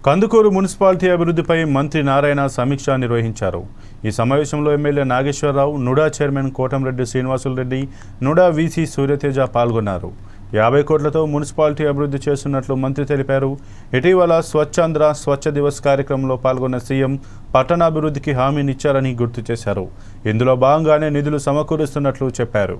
Kandukur municipality అభివృద్ధిపై మంత్రి నారాయణ సమీక్ష నిర్వహించారు. ఈ సమావేశంలో MLA Nageswara Rao, NUDA chairman Kotamreddy Srinivasula Reddy, NUDA VC Suryateja పాల్గొన్నారు. 50 కోట్లతో మున్సిపాలిటీ అభివృద్ధి చేస్తున్నట్లు మంత్రి తెలిపారు. ఇటీవల స్వచ్ఛాంధ్ర స్వచ్ఛ దివస్ కార్యక్రమంలో పాల్గొన్న సీఎం పట్టణాభివృద్ధికి హామీనిచ్చారని గుర్తు చేశారు. ఇందులో భాగంగానే నిధులు సమకూరుస్తున్నట్లు చెప్పారు.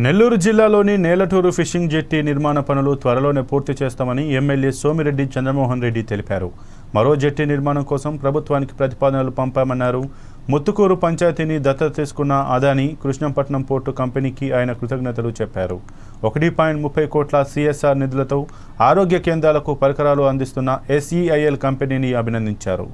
నెల్లూరు జిల్లాలోని నేలటూరు ఫిషింగ్ జెట్టి నిర్మాణ పనులు త్వరలోనే పూర్తి చేస్తామని ఎమ్మెల్యే సోమిరెడ్డి చంద్రమోహన్ రెడ్డి తెలిపారు. మరో జెట్టి నిర్మాణం కోసం ప్రభుత్వానికి ప్రతిపాదనలు పంపామన్నారు. ముత్తుకూరు పంచాయతీని దత్తత తీసుకున్న అదాని కృష్ణపట్నం పోర్టు కంపెనీకి ఆయన కృతజ్ఞతలు చెప్పారు. 1.30 కోట్ల సిఎస్ఆర్ నిధులతో ఆరోగ్య కేంద్రాలకు పరికరాలు అందిస్తున్న SEIL కంపెనీని అభినందించారు.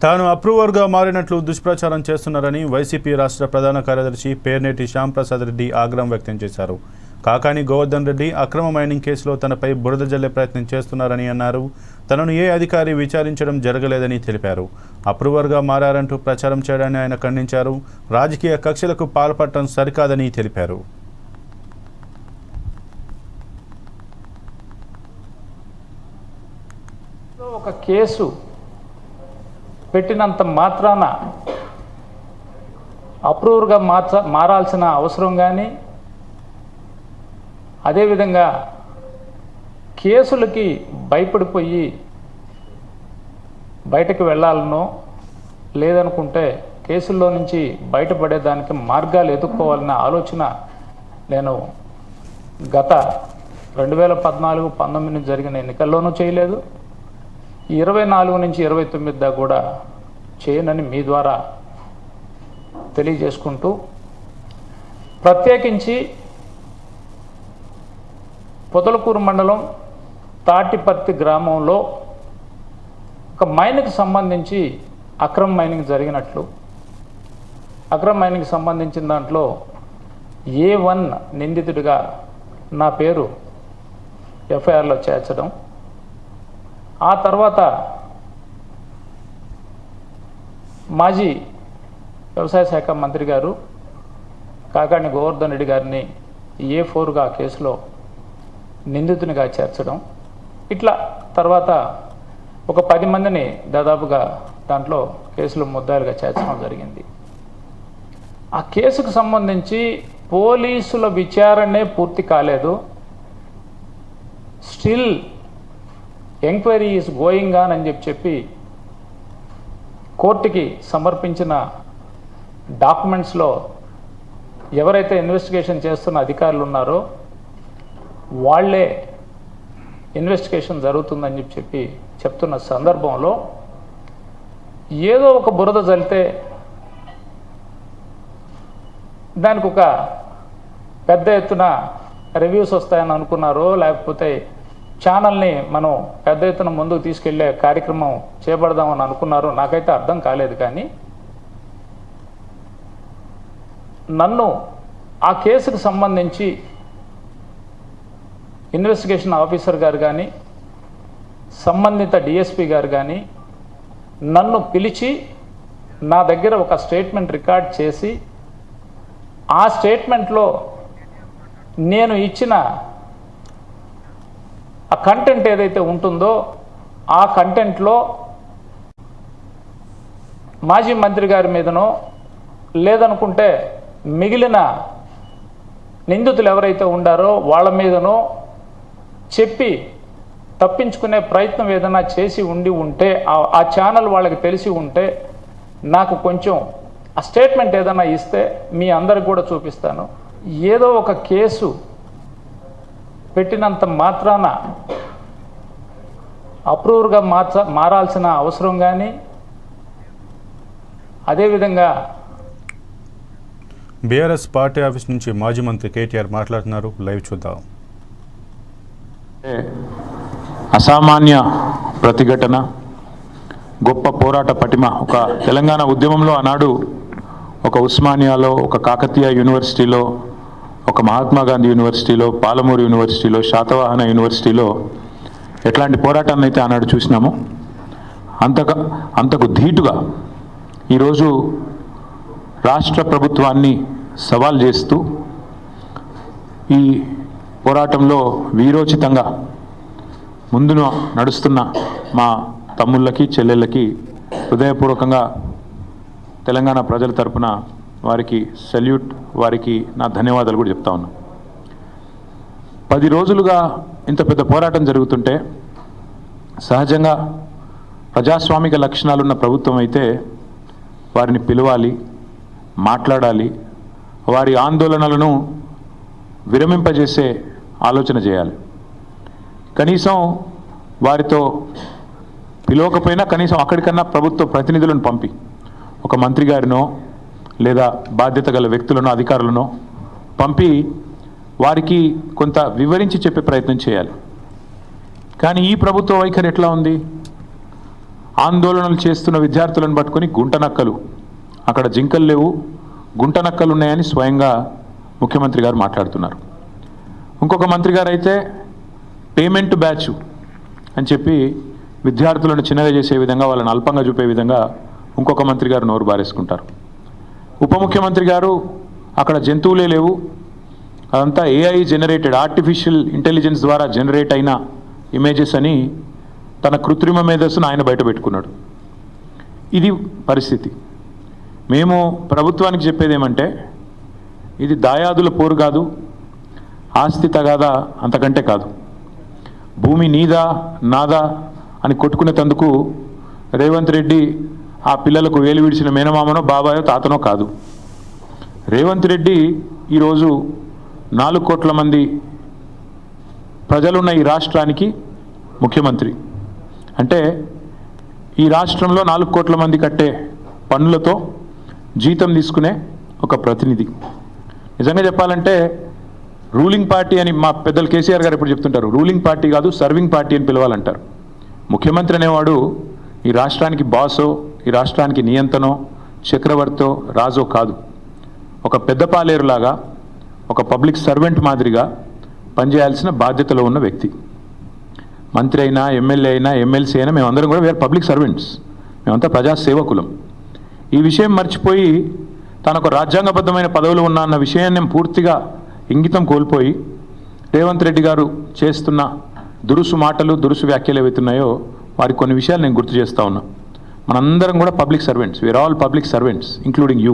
తాను అప్రూవర్గా మారినట్లు దుష్ప్రచారం చేస్తున్నారని వైసీపీ రాష్ట్ర ప్రధాన కార్యదర్శి పేర్నేటి శ్యాంప్రసాద్ రెడ్డి ఆగ్రహం వ్యక్తం చేశారు. కాకాని గోవర్ధన్ రెడ్డి అక్రమ మైనింగ్ కేసులో తనపై బురద జల్లే ప్రయత్నం చేస్తున్నారని అన్నారు. తనను ఏ అధికారి విచారించడం జరగలేదని తెలిపారు. అప్రూవర్గా మారారంటూ ప్రచారం చేయడాన్ని ఆయన ఖండించారు. రాజకీయ కక్షలకు పాల్పడటం సరికాదని తెలిపారు. ఒక కేసు పెట్టినంత మాత్రాన అప్రూవర్గా మారాల్సిన అవసరం కానీ, అదేవిధంగా కేసులకి భయపడిపోయి బయటకు వెళ్ళాలనో లేదనుకుంటే కేసుల్లో నుంచి బయటపడేదానికి మార్గాలు ఎదుర్కోవాలనే ఆలోచన నేను గత 2014-19 జరిగిన ఎన్నికల్లోనూ చేయలేదు. 24 నుంచి 29 దాకా కూడా చేయనని మీ ద్వారా తెలియజేసుకుంటూ, ప్రత్యేకించి పొదలకూరు మండలం తాటిపర్తి గ్రామంలో ఒక మైన్కి సంబంధించి అక్రమ మైనింగ్ జరిగినట్లు, అక్రమ మైనింగ్కి సంబంధించిన దాంట్లో A1 నిందితుడిగా నా పేరు FIRలో చేర్చడం, ఆ తర్వాత మాజీ వ్యవసాయ శాఖ మంత్రి గారు కాకాని గోవర్ధన్ రెడ్డి గారిని A4గా కేసులో నిందితునిగా చేర్చడం, ఇట్లా తర్వాత ఒక 10 మందిని దాదాపుగా దాంట్లో కేసులు ముద్దాయిలుగా చేర్చడం జరిగింది. ఆ కేసుకు సంబంధించి పోలీసుల విచారణే పూర్తి కాలేదు. Still enquiry is going on అని చెప్పి కోర్టుకి సమర్పించిన డాక్యుమెంట్స్లో ఎవరైతే ఇన్వెస్టిగేషన్ చేస్తున్న అధికారులు ఉన్నారో వాళ్ళే ఇన్వెస్టిగేషన్ జరుగుతుందని చెప్పి చెప్తున్న సందర్భంలో ఏదో ఒక బురద జల్లితే దానికి ఒక పెద్ద ఎత్తున రివ్యూస్ వస్తాయని అనుకున్నారో, లేకపోతే ఛానల్ని మనం పెద్ద ఎత్తున ముందుకు తీసుకెళ్లే కార్యక్రమం చేపడదామని అనుకున్నారో నాకైతే అర్థం కాలేదు. కానీ నన్ను ఆ కేసుకు సంబంధించి ఇన్వెస్టిగేషన్ ఆఫీసర్ గారు కానీ సంబంధిత డిఎస్పి గారు కానీ నన్ను పిలిచి నా దగ్గర ఒక స్టేట్మెంట్ రికార్డ్ చేసి ఆ స్టేట్మెంట్లో నేను ఇచ్చిన ఆ కంటెంట్ ఏదైతే ఉంటుందో ఆ కంటెంట్లో మాజీ మంత్రి గారి మీదనో లేదనుకుంటే మిగిలిన నిందితులు ఎవరైతే ఉండారో వాళ్ళ మీదనో చెప్పి తప్పించుకునే ప్రయత్నం ఏదైనా చేసి ఉంటే ఆ ఛానల్ వాళ్ళకి తెలిసి ఉంటే నాకు కొంచెం ఆ స్టేట్మెంట్ ఏదైనా ఇస్తే మీ అందరికి కూడా చూపిస్తాను. ఏదో ఒక కేసు పెట్టినంత మాత్రాన అప్రూవర్గా మారాల్సిన అవసరం కానీ, అదేవిధంగా బీఆర్ఎస్ పార్టీ ఆఫీస్ నుంచి మాజీ మంత్రి కేటీఆర్ మాట్లాడుతున్నారు. లైవ్ చూద్దాం. అసామాన్య ప్రతిఘటన, గొప్ప పోరాట పటిమ. ఒక తెలంగాణ ఉద్యమంలో ఆనాడు ఒక ఉస్మానియాలో, ఒక కాకతీయ యూనివర్సిటీలో, ఒక మహాత్మా గాంధీ యూనివర్సిటీలో, పాలమూరు యూనివర్సిటీలో, శాతవాహన యూనివర్సిటీలో ఎట్లాంటి పోరాటాన్ని అయితే ఆనాడు చూసినామో అంతకు ధీటుగా ఈరోజు రాష్ట్ర ప్రభుత్వాన్ని సవాల్ చేస్తూ ఈ పోరాటంలో వీరోచితంగా ముందున నడుస్తున్న మా తమ్ముళ్ళకి చెల్లెళ్ళకి హృదయపూర్వకంగా తెలంగాణ ప్రజల తరపున వారికి సెల్యూట్, వారికి నా ధన్యవాదాలు కూడా చెప్తా ఉన్నా. 10 రోజులుగా ఇంత పెద్ద పోరాటం జరుగుతుంటే సహజంగా ప్రజాస్వామిక లక్షణాలున్న ప్రభుత్వం అయితే వారిని పిలవాలి, మాట్లాడాలి, వారి ఆందోళనలను విరమింపజేసే ఆలోచన చేయాలి. కనీసం వారితో పిలవకపోయినా కనీసం అక్కడికన్నా ప్రభుత్వ ప్రతినిధులను పంపి ఒక మంత్రి గారినో లేదా బాధ్యత గల వ్యక్తులను, అధికారులను పంపి వారికి కొంత వివరించి చెప్పే ప్రయత్నం చేయాలి. కానీ ఈ ప్రభుత్వ వైఖరి ఎట్లా ఉంది? ఆందోళనలు చేస్తున్న విద్యార్థులను పట్టుకొని గుంటనక్కలు, అక్కడ జింకలు లేవు, గుంటనక్కలు ఉన్నాయని స్వయంగా ముఖ్యమంత్రి గారు మాట్లాడుతున్నారు. ఇంకొక మంత్రి గారు అయితే పేమెంట్ బ్యాచ్ అని చెప్పి విద్యార్థులను చిన్నగా చేసే విధంగా, వాళ్ళని అల్పంగా చూపే విధంగా ఇంకొక మంత్రి గారు నోరు బారేసుకుంటారు. ఉప ముఖ్యమంత్రి గారు అక్కడ జంతువులే లేవు, అదంతా ఏఐ జనరేటెడ్, ఆర్టిఫిషియల్ ఇంటెలిజెన్స్ ద్వారా జనరేట్ అయిన ఇమేజెస్ అని తన కృత్రిమ మేధస్సును ఆయన బయట పెట్టుకున్నాడు. ఇది పరిస్థితి. మేము ప్రభుత్వానికి చెప్పేది ఏమంటే, ఇది దాయాదుల పోరు కాదు, ఆస్తి తగాదా అంతకంటే కాదు. భూమి నీదా నాదా అని కొట్టుకునేందుకు రేవంత్ రెడ్డి ఆ పిల్లలకు వేలు విడిచిన మేనమామనో బాబాయో తాతనో కాదు. రేవంత్ రెడ్డి ఈరోజు 4 కోట్ల మంది ప్రజలున్న ఈ రాష్ట్రానికి ముఖ్యమంత్రి. అంటే ఈ రాష్ట్రంలో 4 కోట్ల మంది కట్టే పన్నులతో జీతం తీసుకునే ఒక ప్రతినిధి. నిజంగా చెప్పాలంటే రూలింగ్ పార్టీ అని మా పెద్దలు కేసీఆర్ గారు ఎప్పుడు చెప్తుంటారు, రూలింగ్ పార్టీ కాదు సర్వింగ్ పార్టీ అని పిలవాలంటారు. ముఖ్యమంత్రి అనేవాడు ఈ రాష్ట్రానికి బాసో, ఈ రాష్ట్రానికి నియంతనో, చక్రవర్తో, రాజో కాదు. ఒక పెద్ద పాలేరులాగా, ఒక పబ్లిక్ సర్వెంట్ మాదిరిగా పనిచేయాల్సిన బాధ్యతలో ఉన్న వ్యక్తి. మంత్రి అయినా, ఎమ్మెల్యే అయినా, ఎమ్మెల్సీ అయినా మేమందరం కూడా వేరే పబ్లిక్ సర్వెంట్స్, మేమంతా ప్రజాసేవకులం. ఈ విషయం మర్చిపోయి తనకు రాజ్యాంగబద్ధమైన పదవులు ఉన్నా అన్న విషయాన్ని పూర్తిగా ఇంగితం కోల్పోయి రేవంత్ రెడ్డి గారు చేస్తున్న దురుసు మాటలు, దురుసు వ్యాఖ్యలు ఏవైతున్నాయో వారికి కొన్ని విషయాలు నేను గుర్తు చేస్తూ ఉన్నా. మనందరం కూడా public servants, we are all public servants including you.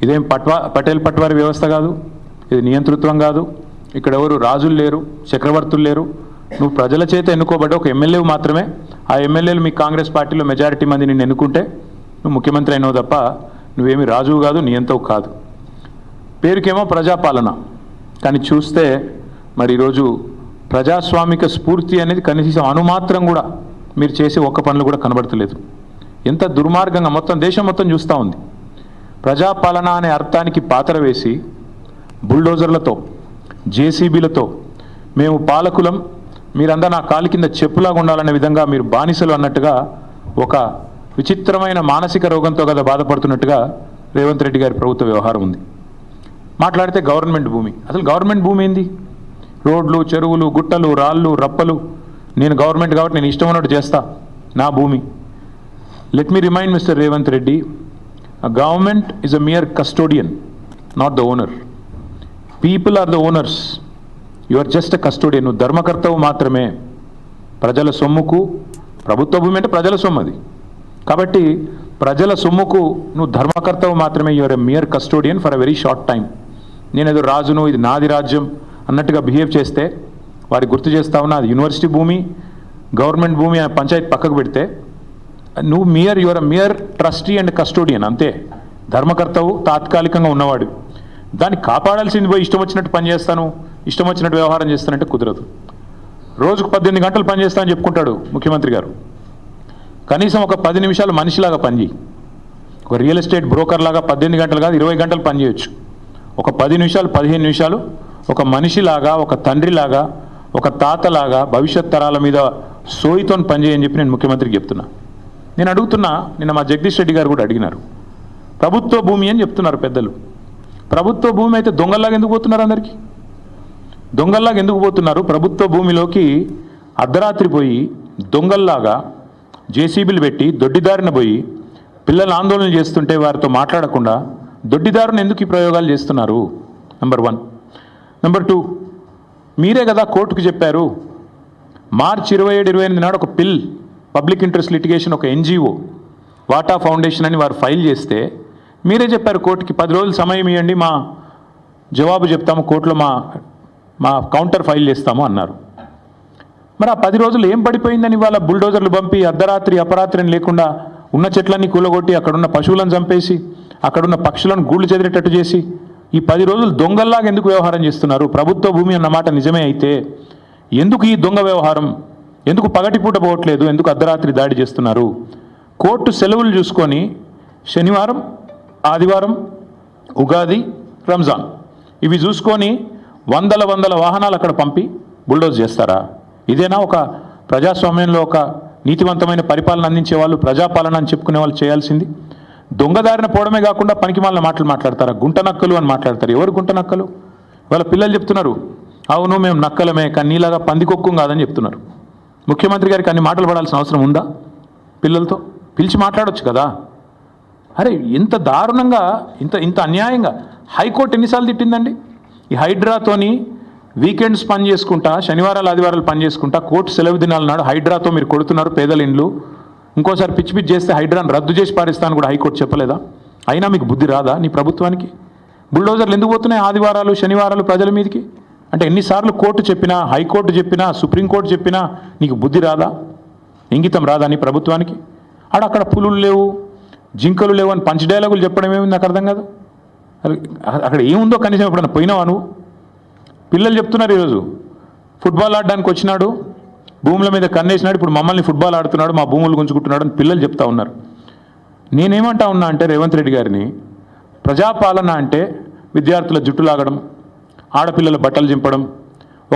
ఇదేం పటేల్ పట్వారి వ్యవస్థ కాదు, ఇది నియంతృత్వం కాదు. ఇక్కడ ఎవరు రాజులు లేరు, చక్రవర్తులు లేరు, నువ్వు ప్రజల చేత ఎన్నుకోబడ్డ ఒక ఎమ్మెల్యే మాత్రమే. ఆ ఎమ్మెల్యేలు మీ కాంగ్రెస్ పార్టీలో మెజారిటీ మంది నిన్ను ఎన్నుకుంటే నువ్వు ముఖ్యమంత్రి అయినావు తప్ప నువ్వేమి రాజువు కాదు, నీ ఎంతో కాదు. పేరుకేమో ప్రజాపాలన, కానీ చూస్తే మరి ఈరోజు ప్రజాస్వామిక స్ఫూర్తి అనేది కనీసం అణుమాత్రం కూడా మీరు చేసే ఒక్క పనులు కూడా కనబడతలేదు. ఎంత దుర్మార్గంగా మొత్తం దేశం మొత్తం చూస్తూ ఉంది. ప్రజాపాలన అనే అర్థానికి పాతర వేసి బుల్డోజర్లతో, జేసీబీలతో మేము పాలకులం, మీరందరూ నా కాలు కింద చెప్పులాగా ఉండాలనే విధంగా మీరు బానిసలు అన్నట్టుగా ఒక విచిత్రమైన మానసిక రోగంతో కదా బాధపడుతున్నట్టుగా రేవంత్ రెడ్డి గారి ప్రభుత్వ వ్యవహారం ఉంది. మాట్లాడితే గవర్నమెంట్ భూమి, అసలు గవర్నమెంట్ భూమి ఏంది? రోడ్లు, చెరువులు, గుట్టలు, రాళ్ళు, రప్పలు, నేను గవర్నమెంట్ కాబట్టి నేను ఇష్టం ఉన్నట్టు చేస్తా, నా భూమి. Let me remind mister Revanth Reddy, government is a mere custodian, not the owner. People are the owners, you are just a custodian. నువ్వు ధర్మకర్తవు మాత్రమే. ప్రజల సొమ్ముకు, ప్రభుత్వ భూమి అంటే ప్రజల సొమ్ము అది, కాబట్టి ప్రజల సొమ్ముకు నువ్వు ధర్మకర్తవు మాత్రమే. You are a mere custodian for a very short time. నేనేదో రాజును, ఇది నాది రాజ్యం అన్నట్టుగా బిహేవ్ చేస్తే వారికి గుర్తు చేస్తా ఉన్నా, అది యూనివర్సిటీ భూమి, గవర్నమెంట్ భూమి, పంచాయతీ పక్కకు పెడితే నువ్వు you are a mere trustee and custodian, అంతే. ధర్మకర్తవు తాత్కాలికంగా ఉన్నవాడు, దాన్ని కాపాడాల్సింది పోయి ఇష్టం వచ్చినట్టు పనిచేస్తాను, ఇష్టం వచ్చినట్టు వ్యవహారం చేస్తానంటే కుదరదు. రోజుకు 18 గంటలు పనిచేస్తా అని చెప్పుకుంటాడు ముఖ్యమంత్రి గారు. కనీసం ఒక 10 నిమిషాలు మనిషిలాగా పనిచేయి. ఒక రియల్ ఎస్టేట్ బ్రోకర్ లాగా 18 గంటలు కాదు 20 గంటలు పనిచేయచ్చు. ఒక 10 నిమిషాలు 15 నిమిషాలు ఒక మనిషిలాగా, ఒక తండ్రిలాగా, ఒక తాతలాగా భవిష్యత్ తరాల మీద సోయితో పనిచేయని చెప్పి నేను ముఖ్యమంత్రికి చెప్తున్నా. నేను అడుగుతున్నా, నిన్న మా జగదీష్ రెడ్డి గారు కూడా అడిగినారు, ప్రభుత్వ భూమి అని చెప్తున్నారు పెద్దలు. ప్రభుత్వ భూమి అయితే దొంగల్లాగా ఎందుకు పోతున్నారు? అందరికీ దొంగల్లాగా ఎందుకు పోతున్నారు? ప్రభుత్వ భూమిలోకి అర్ధరాత్రి పోయి దొంగల్లాగా జేసీబీలు పెట్టి దొడ్డిదారిన పోయి పిల్లలు ఆందోళన చేస్తుంటే వారితో మాట్లాడకుండా దొడ్డిదారుని ఎందుకు ఈ ప్రయోగాలు చేస్తున్నారు? నెంబర్ 1. నెంబర్ 2, మీరే కదా కోర్టుకు చెప్పారు, మార్చి 27-28 నాడు ఒక పిల్, పబ్లిక్ ఇంట్రెస్ట్ లిటిగేషన్, ఒక ఎన్జిఓ వాటా ఫౌండేషన్ అని వారు ఫైల్ చేస్తే మీరే చెప్పారు కోర్టుకి 10 రోజులు సమయం ఇవ్వండి, మా జవాబు చెప్తాము, కోర్టులో మా కౌంటర్ ఫైల్ చేస్తాము అన్నారు. మరి ఆ 10 రోజులు ఏం పడిపోయిందని వాళ్ళ బుల్డోజర్లు పంపి అర్ధరాత్రి అపరాత్రిని లేకుండా ఉన్న చెట్లన్నీ కూలగొట్టి అక్కడున్న పశువులను చంపేసి అక్కడున్న పక్షులను గూళ్ళు చెదిరేటట్టు చేసి ఈ 10 రోజులు దొంగల్లాగా ఎందుకు వ్యవహారం చేస్తున్నారు? ప్రభుత్వ భూమి అన్నమాట నిజమే అయితే ఎందుకు ఈ దొంగ వ్యవహారం? ఎందుకు పగటిపూట పోవట్లేదు? ఎందుకు అర్ధరాత్రి దాడి చేస్తున్నారు? కోర్టు సెలవులు చూసుకొని శనివారం, ఆదివారం, ఉగాది, రంజాన్ ఇవి చూసుకొని వందల వాహనాలు అక్కడ పంపి బుల్డోజ్ చేస్తారా? ఇదేనా ఒక ప్రజాస్వామ్యంలో ఒక నీతివంతమైన పరిపాలన అందించే వాళ్ళు, ప్రజాపాలన అని చెప్పుకునే వాళ్ళు చేయాల్సింది? దొంగదారిన పోవడమే కాకుండా పనికిమాలిన మాటలు మాట్లాడతారా? గుంట నక్కలు అని మాట్లాడతారు. ఎవరు గుంట నక్కలు? వాళ్ళ పిల్లలు చెప్తున్నారు, అవును మేము నక్కలమే, కానీ నీలాగా పందికొక్కు కాదని చెప్తున్నారు. ముఖ్యమంత్రి గారికి అన్ని మాటలు పడాల్సిన అవసరం ఉందా? పిల్లలతో పిలిచి మాట్లాడొచ్చు కదా. అరే ఇంత దారుణంగా, ఇంత అన్యాయంగా హైకోర్టు ఎన్నిసార్లు తిట్టిందండి? ఈ హైడ్రాతోని వీకెండ్స్ పని చేసుకుంటా, శనివారాలు ఆదివారాలు పని చేసుకుంటా, కోర్టు సెలవు దినాల నాడు హైడ్రాతో మీరు కొడుతున్నారు పేదల ఇండ్లు, ఇంకోసారి పిచ్చి చేస్తే హైడ్రాను రద్దు చేసి పారిస్తాను కూడా హైకోర్టు చెప్పలేదా? అయినా మీకు బుద్ధి రాదా నీ ప్రభుత్వానికి? బుల్డోజర్లు ఎందుకు పోతున్నాయి ఆదివారాలు శనివారాలు ప్రజల మీదకి? అంటే ఎన్నిసార్లు కోర్టు చెప్పినా, హైకోర్టు చెప్పినా, సుప్రీంకోర్టు చెప్పినా నీకు బుద్ధి రాదా? ఇంగితం రాదా నీ ప్రభుత్వానికి? అక్కడ పులులు లేవు, జింకలు లేవు అని పంచ్ డైలాగులు చెప్పడం ఏమింది నాకు అర్థం కాదు. అక్కడ ఏముందో కనీసం ఎప్పుడన్నా పోయినావా నువ్వు? పిల్లలు చెప్తున్నారు, ఈరోజు ఫుట్బాల్ ఆడడానికి వచ్చినాడు, భూముల మీద కన్నేసినాడు, ఇప్పుడు మమ్మల్ని ఫుట్బాల్ ఆడుతున్నాడు, మా భూములు గుంజుకుంటున్నాడు అని పిల్లలు చెప్తా ఉన్నారు. నేనేమంటా ఉన్నా అంటే రేవంత్ రెడ్డి గారిని, ప్రజాపాలన అంటే విద్యార్థుల జుట్టు లాగడం, ఆడపిల్లల బట్టలు చింపడం,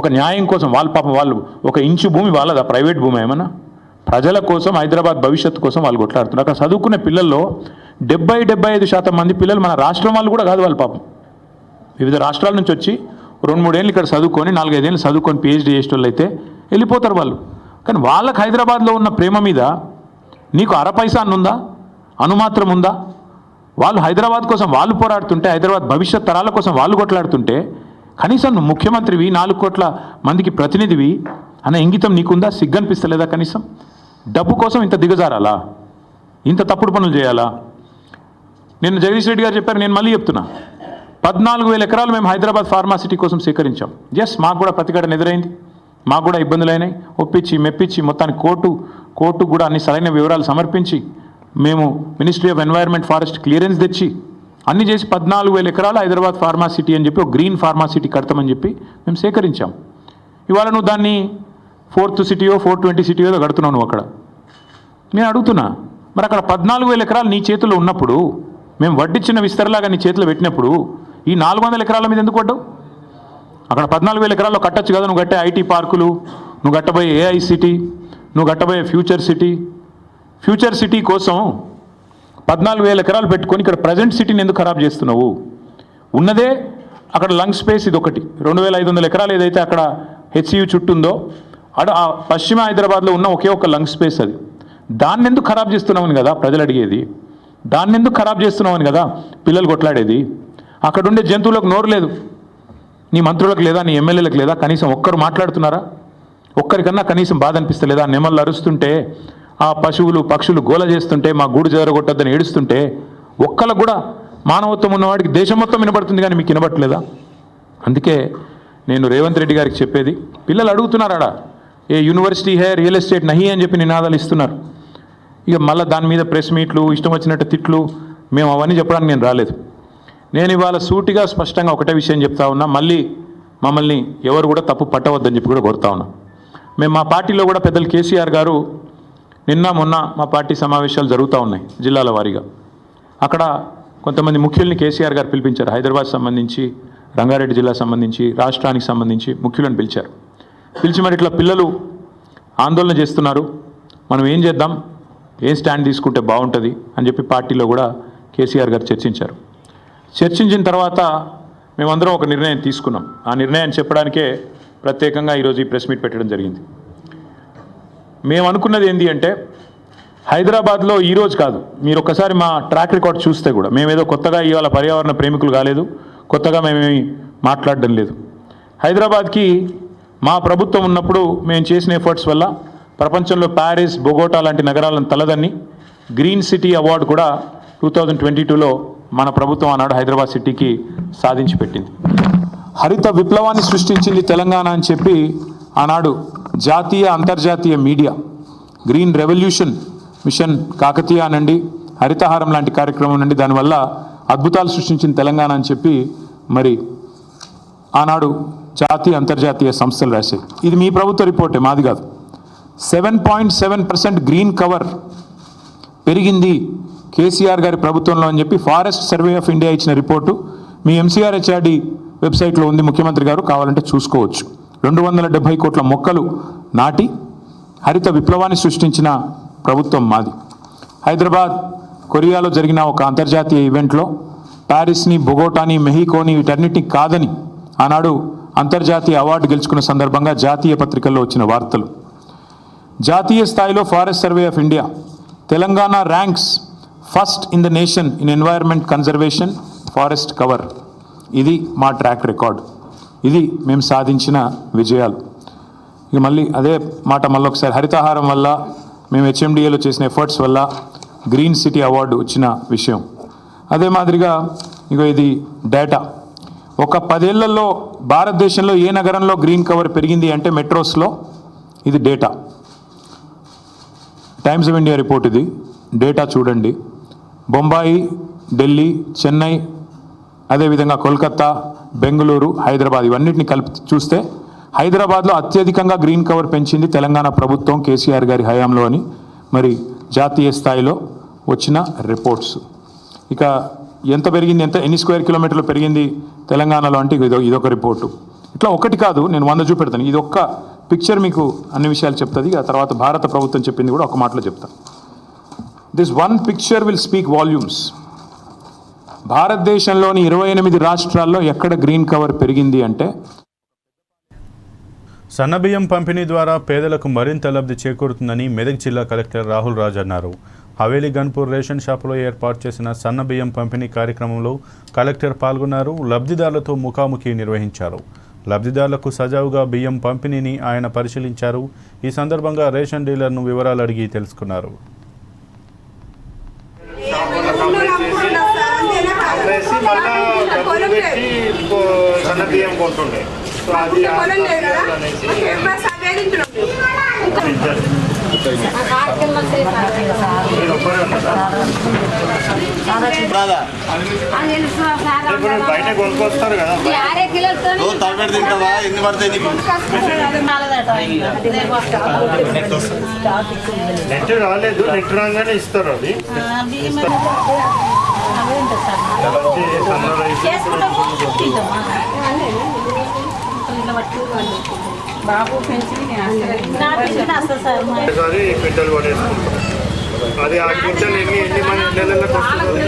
ఒక న్యాయం కోసం వాళ్ళ పాపం వాళ్ళు ఒక ఇంచు భూమి వాళ్ళదా? ప్రైవేట్ భూమి ఏమన్నా? ప్రజల కోసం, హైదరాబాద్ భవిష్యత్తు కోసం వాళ్ళు కొట్లాడుతున్నారు. అక్కడ చదువుకునే పిల్లల్లో 70-75% మంది పిల్లలు మన రాష్ట్రం వాళ్ళు కూడా కాదు. వాళ్ళ పాపం వివిధ రాష్ట్రాల నుంచి వచ్చి 2-3 ఏళ్ళు ఇక్కడ చదువుకొని 4-5 ఏళ్ళు చదువుకొని PhD చేసేటోళ్ళు అయితే వెళ్ళిపోతారు వాళ్ళు. కానీ వాళ్ళకి హైదరాబాద్లో ఉన్న ప్రేమ మీద నీకు అరపైసా ఉందా? అనుమాత్రం ఉందా? వాళ్ళు హైదరాబాద్ కోసం వాళ్ళు పోరాడుతుంటే, హైదరాబాద్ భవిష్యత్ తరాల కోసం వాళ్ళు కొట్లాడుతుంటే కనీసం నువ్వు ముఖ్యమంత్రివి, 4 కోట్ల మందికి ప్రతినిధివి అనే ఇంగితం నీకుందా? సిగ్గనిపిస్తలేదా? కనీసం డబ్బు కోసం ఇంత దిగజారాలా? ఇంత తప్పుడు పనులు చేయాలా? నేను జగదీష్ రెడ్డి గారు చెప్పారు, నేను మళ్ళీ చెప్తున్నా, 14,000 ఎకరాలు మేము హైదరాబాద్ ఫార్మాసిటీ కోసం సేకరించాం. ఎస్, మాకు కూడా ప్రతిఘటన ఎదురైంది. మాకు కూడా ఇబ్బందులైనాయి. ఒప్పించి మెప్పించి మొత్తానికి కోర్టు కూడా అన్ని సరైన వివరాలు సమర్పించి మేము ministry of environment forest clearance తెచ్చి అన్ని చేసి 14,000 ఎకరాలు హైదరాబాద్ ఫార్మా సిటీ అని చెప్పి ఒక గ్రీన్ ఫార్మా సిటీ కడతామని చెప్పి మేము సేకరించాం. ఇవాళ నువ్వు దాన్ని 4th సిటీయో 420 సిటీయో కడుతున్నావు నువ్వు అక్కడ. నేను అడుగుతున్నా, మరి అక్కడ 14,000 ఎకరాలు నీ చేతుల్లో ఉన్నప్పుడు, మేము వడ్డిచ్చిన విస్తరలాగా నీ చేతిలో పెట్టినప్పుడు ఈ 400 ఎకరాల మీద ఎందుకు పడ్డావు? అక్కడ 14,000 ఎకరాల్లో కట్టచ్చు కదా. నువ్వు కట్టే ఐటీ పార్కులు, నువ్వు కట్టబోయే ఏఐ సిటీ, నువ్వు కట్టబోయే ఫ్యూచర్ సిటీ కోసం 14,000 ఎకరాలు పెట్టుకొని ఇక్కడ ప్రజెంట్ సిటీని ఎందుకు ఖరాబ్ చేస్తున్నావు? ఉన్నదే అక్కడ లంగ్ స్పేస్ ఇది ఒకటి, 2,500 ఎకరాలు ఏదైతే అక్కడ హెచ్సియు చుట్టూ ఉందో ఆ పశ్చిమ హైదరాబాద్లో ఉన్న ఒకే ఒక లంగ్ స్పేస్ అది. దాన్ని ఎందుకు ఖరాబ్ చేస్తున్నామని కదా ప్రజలు అడిగేది. దాన్ని ఎందుకు ఖరాబ్ చేస్తున్నామని కదా పిల్లలు కొట్లాడేది. అక్కడ ఉండే జంతువులకు నోరు లేదు, నీ మంత్రులకు లేదా, నీ ఎమ్మెల్యేలకు లేదా, కనీసం ఒక్కరు మాట్లాడుతున్నారా? ఒక్కరికన్నా కనీసం బాధ అనిపిస్తలేదా? నెమళ్ళు అరుస్తుంటే, ఆ పశువులు పక్షులు గోల చేస్తుంటే, మా గూడు జరగొట్టద్దని ఏడుస్తుంటే, ఒక్కళ్ళకు కూడా మానవత్వం ఉన్నవాడికి దేశం మొత్తం వినబడుతుంది, కానీ మీకు వినబట్టలేదా? అందుకే నేను రేవంత్ రెడ్డి గారికి చెప్పేది, పిల్లలు అడుగుతున్నారాడా ఏ యూనివర్సిటీ హే రియల్ ఎస్టేట్ నహి అని చెప్పి నినాదాలు ఇస్తున్నారు. ఇక మళ్ళీ దాని మీద ప్రెస్ మీట్లు, ఇష్టం వచ్చినట్టు తిట్లు, మేము అవన్నీ చెప్పడానికి నేను రాలేదు. నేను ఇవాళ సూటిగా స్పష్టంగా ఒకటే విషయం చెప్తా ఉన్నా, మళ్ళీ మమ్మల్ని ఎవరు కూడా తప్పు పట్టవద్దని చెప్పి కూడా కోరుతా ఉన్నా. మేము మా పార్టీలో కూడా పెద్దలు కేసీఆర్ గారు నిన్న మొన్న మా పార్టీ సమావేశాలు జరుగుతూ ఉన్నాయి జిల్లాల వారీగా. అక్కడ కొంతమంది ముఖ్యుల్ని కేసీఆర్ గారు పిలిపించారు. హైదరాబాద్ సంబంధించి, రంగారెడ్డి జిల్లా సంబంధించి, రాష్ట్రానికి సంబంధించి ముఖ్యులను పిలిచారు. పిలిచి మరి ఇట్లా పిల్లలు ఆందోళన చేస్తున్నారు, మనం ఏం చేద్దాం, ఏం స్టాండ్ తీసుకుంటే బాగుంటుంది అని చెప్పి పార్టీలో కూడా కేసీఆర్ గారు చర్చించారు. చర్చించిన తర్వాత మేమందరం ఒక నిర్ణయం తీసుకున్నాం. ఆ నిర్ణయాన్ని చెప్పడానికే ప్రత్యేకంగా ఈరోజు ఈ ప్రెస్ మీట్ పెట్టడం జరిగింది. మేము అనుకున్నది ఏంటి అంటే, హైదరాబాద్లో ఈరోజు కాదు, మీరు ఒక్కసారి మా ట్రాక్ రికార్డ్ చూస్తే కూడా మేమేదో కొత్తగా ఇవాళ పర్యావరణ ప్రేమికులు కాలేదు, కొత్తగా మేమేమి మాట్లాడడం లేదు. హైదరాబాద్కి మా ప్రభుత్వం ఉన్నప్పుడు మేము చేసిన ఎఫర్ట్స్ వల్ల ప్రపంచంలో ప్యారిస్, బొగోటా లాంటి నగరాలను తలదన్ని గ్రీన్ సిటీ అవార్డు కూడా 2022లో మన ప్రభుత్వం ఆనాడు హైదరాబాద్ సిటీకి సాధించి పెట్టింది. హరిత విప్లవాన్ని సృష్టించింది తెలంగాణ అని చెప్పి ఆనాడు జాతీయ అంతర్జాతీయ media green revolution mission Kakatiya అనండి, హరితహారం లాంటి కార్యక్రమం నుండి దానివల్ల అద్భుతాలు సృష్టించిన తెలంగాణ అని చెప్పి మరి ఆనాడు జాతీయ అంతర్జాతీయ సంస్థలు రాశాయి. ఇది మీ ప్రభుత్వ రిపోర్టే, మాది కాదు. 7.7% గ్రీన్ కవర్ పెరిగింది కేసీఆర్ గారి ప్రభుత్వంలో అని చెప్పి ఫారెస్ట్ సర్వే ఆఫ్ ఇండియా ఇచ్చిన రిపోర్టు మీ MCRHRD వెబ్సైట్లో ఉంది, ముఖ్యమంత్రి గారు కావాలంటే చూసుకోవచ్చు. 270 కోట్ల మొక్కలు నాటి హరిత విప్లవాన్ని సృష్టించిన ప్రభుత్వం మాది. హైదరాబాద్, కొరియాలో జరిగిన ఒక అంతర్జాతీయ ఈవెంట్లో ప్యారిస్ని, బొగోటాని, మెహికోని వీటన్నిటిని కాదని ఆనాడు అంతర్జాతీయ అవార్డు గెలుచుకున్న సందర్భంగా జాతీయ పత్రికల్లో వచ్చిన వార్తలు. జాతీయ స్థాయిలో forest survey of India Telangana ranks first in the nation in environment conservation forest cover. ఇది మా ట్రాక్ రికార్డ్, ఇది మేము సాధించిన విజయాలు. ఇక మళ్ళీ అదే మాట మళ్ళీ ఒకసారి, హరితహారం వల్ల మేము HMDAలో చేసిన ఎఫర్ట్స్ వల్ల గ్రీన్ సిటీ అవార్డు వచ్చిన విషయం. అదే మాదిరిగా ఇక ఇది డేటా, ఒక 10 ఏళ్లలో భారతదేశంలో ఏ నగరంలో గ్రీన్ కవర్ పెరిగింది అంటే మెట్రోస్లో. ఇది data, times of India report, ఇది డేటా చూడండి. బొంబాయి, ఢిల్లీ, చెన్నై, అదేవిధంగా కోల్కతా, బెంగళూరు, హైదరాబాద్ ఇవన్నిటిని కలిపి చూస్తే హైదరాబాద్లో అత్యధికంగా గ్రీన్ కవర్ పెంచింది తెలంగాణ ప్రభుత్వం కేసీఆర్ గారి హయాంలో అని మరి జాతీయ స్థాయిలో వచ్చిన రిపోర్ట్స్. ఇక ఎంత పెరిగింది, ఎన్ని స్క్వేర్ కిలోమీటర్లు పెరిగింది తెలంగాణలో అంటే ఇదొక రిపోర్టు. ఇట్లా ఒకటి కాదు, నేను 100 చూపెడతాను. ఇది ఒక్క పిక్చర్ మీకు అన్ని విషయాలు చెప్తుంది. ఆ తర్వాత భారత ప్రభుత్వం చెప్పింది కూడా ఒక మాటలో చెప్తాను. This one picture will speak volumes. భారతదేశంలోని 28 రాష్ట్రాల్లో ఎక్కడ గ్రీన్ కవర్ పెరిగింది అంటే. సన్నబియ్యం పంపిణీ ద్వారా పేదలకు మరింత లబ్ధి చేకూరుతుందని మెదక్ జిల్లా కలెక్టర్ రాహుల్ రాజ్ అన్నారు. హవేలీ గన్పూర్ రేషన్ షాపులో ఏర్పాటు చేసిన సన్నబియ్యం పంపిణీ కార్యక్రమంలో కలెక్టర్ పాల్గొన్నారు. లబ్ధిదారులతో ముఖాముఖి నిర్వహించారు. లబ్ధిదారులకు సజావుగా బియ్యం పంపిణీని ఆయన పరిశీలించారు. ఈ సందర్భంగా రేషన్ డీలర్ను వివరాలు అడిగి తెలుసుకున్నారు. సన్న బియ్యం కొంటుండే సో అది బయట కొనుక్కొస్తారు కదా తలపెట్టి తింటావా ఎన్ని పడతాయి నీకు నెట్ రాలేదు నెట్ రాగానే ఇస్తారు అది బాబు పెన్షన్ క్వింటల్ పడేసుకుంటాం అది 6 క్వింటల్ ఎన్ని నెలలకు వస్తుంది